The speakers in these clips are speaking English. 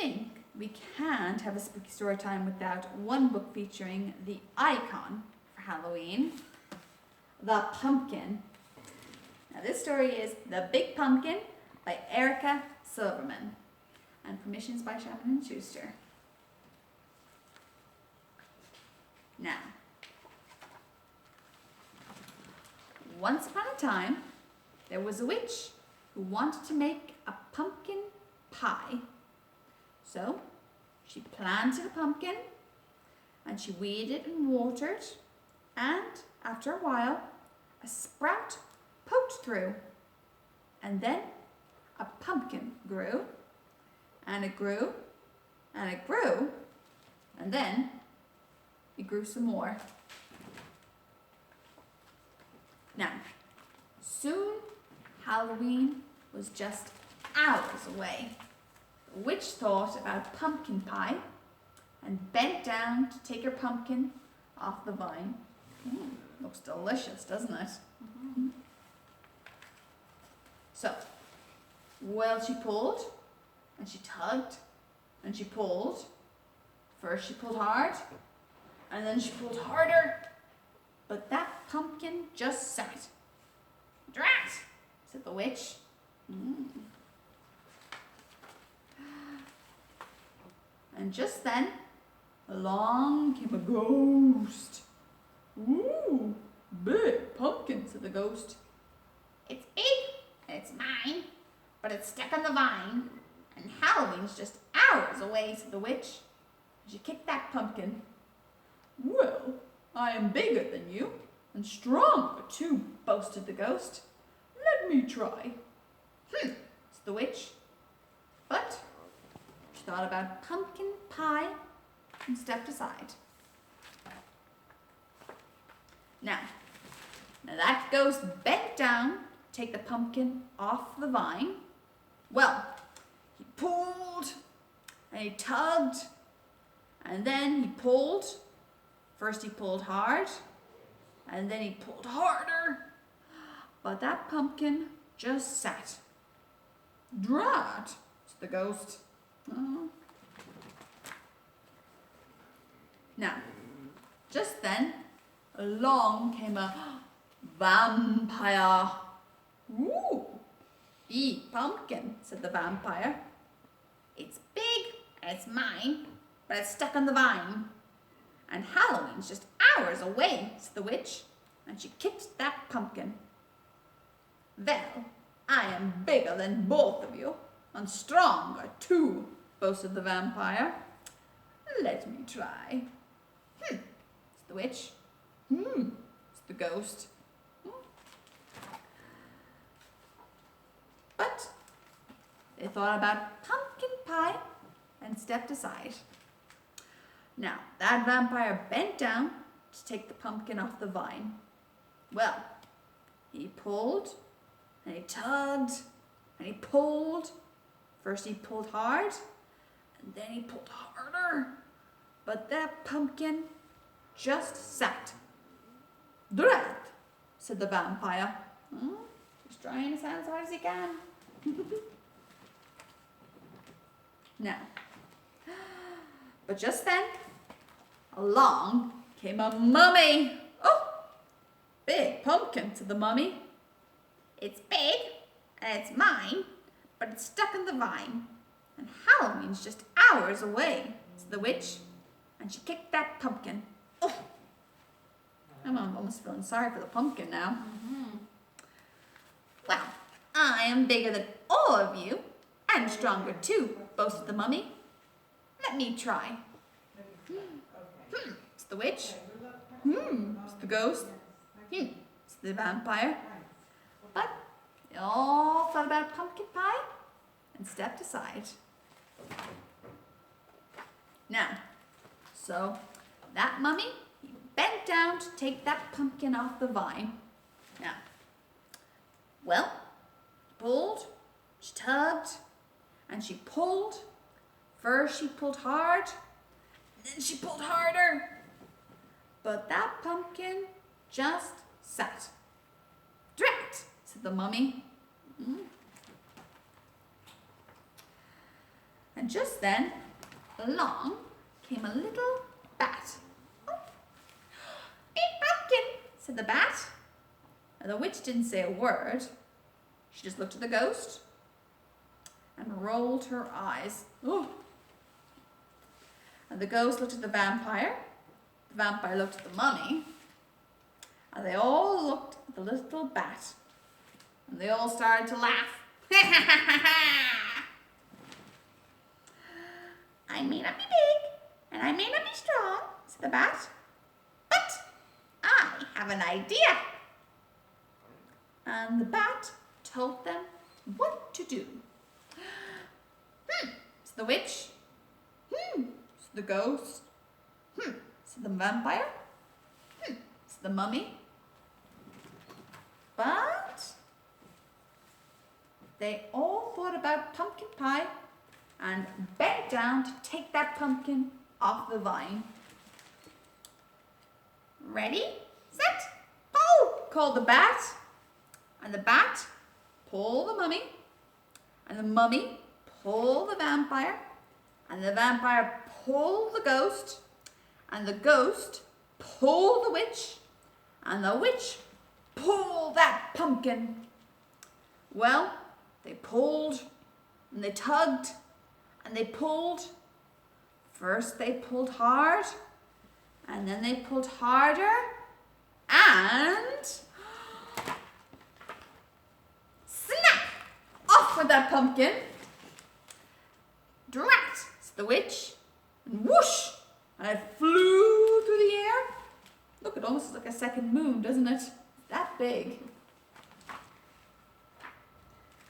think we can't have a spooky story time without one book featuring the icon for Halloween, the pumpkin. Now this story is The Big Pumpkin by Erica Silverman, and permissions by Simon Schuster. Now, once upon a time, there was a witch who wanted to make a pumpkin pie. So, she planted a pumpkin, and she weeded and watered, and after a while, a sprout poked through, and then a pumpkin grew, and it grew, and it grew, and then it grew some more. Now, soon Halloween was just hours away. The witch thought about pumpkin pie and bent down to take her pumpkin off the vine. Looks delicious, doesn't it? Mm-hmm. So, well, she pulled, and she tugged, and she pulled. First she pulled hard, and then she pulled harder, but that pumpkin just sat. "Drat!" said the witch. And just then, along came a ghost. "Ooh, big pumpkin," said the ghost. "It's big, and it's mine, but it's stuck on the vine, and Halloween's just hours away," said the witch. She kicked that pumpkin. "Well, I am bigger than you, and stronger too," boasted the ghost. "Let me try." Said the witch. But she thought about pumpkin pie and stepped aside. Now that ghost bent down to take the pumpkin off the vine. Well, he pulled, and he tugged, and then he pulled. First he pulled hard, and then he pulled harder, but that pumpkin just sat. "Drat!" said the ghost. Now, just then, along came a vampire. "Ooh, big pumpkin," said the vampire. "It's big, and it's mine, but it's stuck on the vine. And Halloween's just hours away," said the witch, and she kicked that pumpkin. "Well, I am bigger than both of you, and stronger too," boasted the vampire. "Let me try." Said the witch. Said the ghost. But they thought about pumpkin pie and stepped aside. Now, that vampire bent down to take the pumpkin off the vine. Well, he pulled, and he tugged, and he pulled. First he pulled hard, and then he pulled harder, but that pumpkin just sat. "Drat!" said the vampire. He's trying to sound as hard as he can. Now, but just then, along came a mummy. "Oh, big pumpkin," said the mummy. "It's big, and it's mine, but it's stuck in the vine, and Halloween's just hours away," said the witch, and she kicked that pumpkin. I'm almost feeling sorry for the pumpkin now. "Well, I am bigger than all of you, and stronger too," boasted the mummy. "Let me try." It's the witch. It's the ghost. It's the vampire. But they all thought about pumpkin pie and stepped aside. Now, so that mummy, he bent down to take that pumpkin off the vine. Now, well, pulled, she tugged, and she pulled. First she pulled hard, then she pulled harder, but that pumpkin just sat. "Drat!" said the mummy. And just then, along came a little bat. Oh, big pumpkin, said the bat. And the witch didn't say a word. She just looked at the ghost and rolled her eyes. Oh. And the ghost looked at the vampire. The vampire looked at the mummy. And they all looked at the little bat. And they all started to laugh. I may not be big, and I may not be strong, said the bat, but I have an idea. And the bat told them what to do. Said the witch. Said the ghost. Said the vampire. Said the mummy. But they all thought about pumpkin pie and bent down to take that pumpkin off the vine. Ready, set, pull, called the bat. And the bat pulled the mummy. And the mummy pulled the vampire. And the vampire pulled the ghost. And the ghost pulled the witch. And the witch pulled that pumpkin. Well, they pulled and they tugged and they pulled. First they pulled hard and then they pulled harder and snap! Off with that pumpkin. Drat, said the witch, and whoosh, and it flew through the air. Look, it almost looks like a second moon, doesn't it? That big.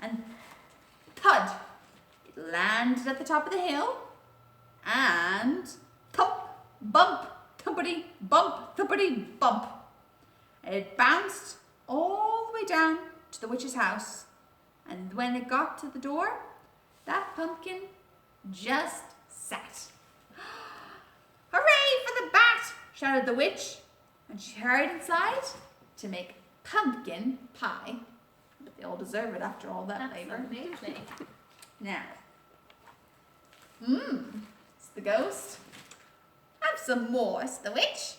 And thud, it landed at the top of the hill, and thump, bump, thumpity, bump, thumpity, bump. And it bounced all the way down to the witch's house. And when it got to the door, that pumpkin just sat. Hooray for the bat, shouted the witch. And she hurried inside to make pumpkin pie. But they all deserve it after all that labor. Absolutely. Now, it's the ghost. Have some more, said the witch.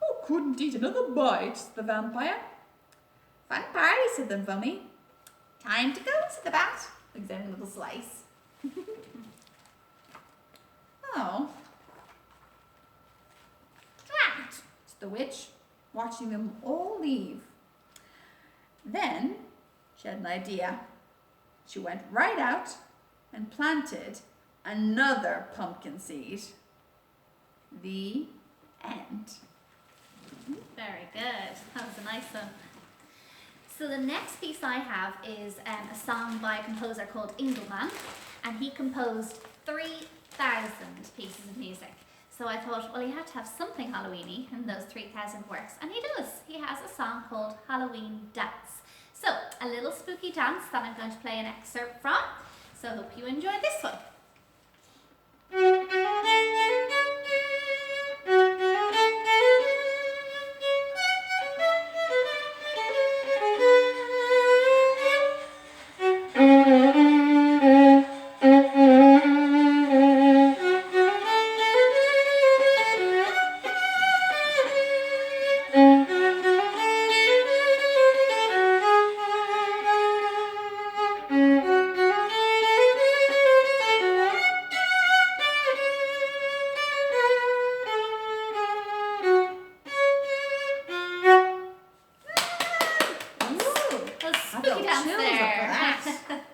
Oh, couldn't eat another bite, said the vampire. Fun party, said the mummy. Time to go, said the bat, examining a little slice. Oh. Drat, said the witch, watching them all leave. Then she had an idea. She went right out and planted another pumpkin seed. The end. Very good. That was a nice one. So the next piece I have is a song by a composer called Engelman, and he composed 3,000 pieces of music. So I thought, well, he had to have something Halloweeny in those 3,000 works, and he does. He has a song called Halloween Dance. So a little spooky dance that I'm going to play an excerpt from. So I hope you enjoy this one. Spooky dance there.